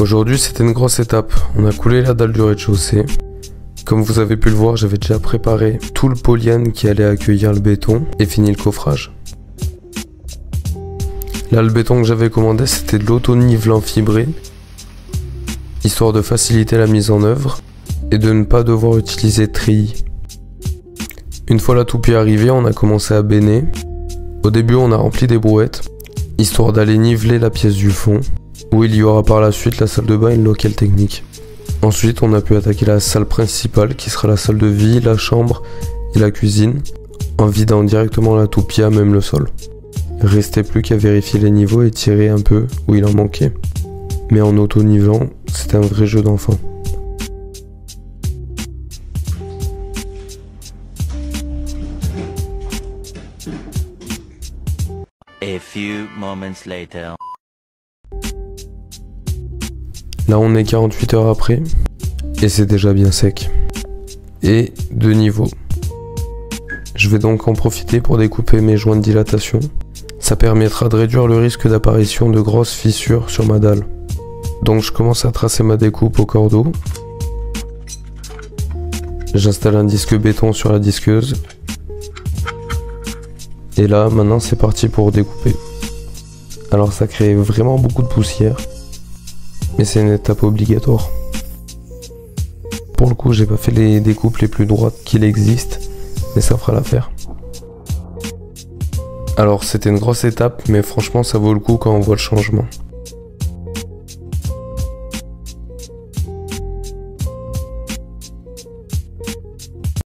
Aujourd'hui c'était une grosse étape, on a coulé la dalle du rez-de-chaussée. Comme vous avez pu le voir, j'avais déjà préparé tout le polyane qui allait accueillir le béton et fini le coffrage. Là le béton que j'avais commandé c'était de l'auto-nivelant fibré, histoire de faciliter la mise en œuvre et de ne pas devoir utiliser de treillis. Une fois la toupie arrivée, on a commencé à béner. Au début on a rempli des brouettes, histoire d'aller niveler la pièce du fond, où il y aura par la suite la salle de bain et le local technique. Ensuite on a pu attaquer la salle principale qui sera la salle de vie, la chambre et la cuisine, en vidant directement la toupie à même le sol. Restait plus qu'à vérifier les niveaux et tirer un peu où il en manquait. Mais en auto-nivelant, c'était un vrai jeu d'enfant. A few moments later. Là on est 48 heures après et c'est déjà bien sec. Et de niveau. Je vais donc en profiter pour découper mes joints de dilatation. Ça permettra de réduire le risque d'apparition de grosses fissures sur ma dalle. Donc je commence à tracer ma découpe au cordeau. J'installe un disque béton sur la disqueuse. Et là, maintenant c'est parti pour découper. Alors ça crée vraiment beaucoup de poussière, mais c'est une étape obligatoire. Pour le coup, j'ai pas fait les découpes les plus droites qu'il existe, mais ça fera l'affaire. Alors c'était une grosse étape, mais franchement ça vaut le coup quand on voit le changement.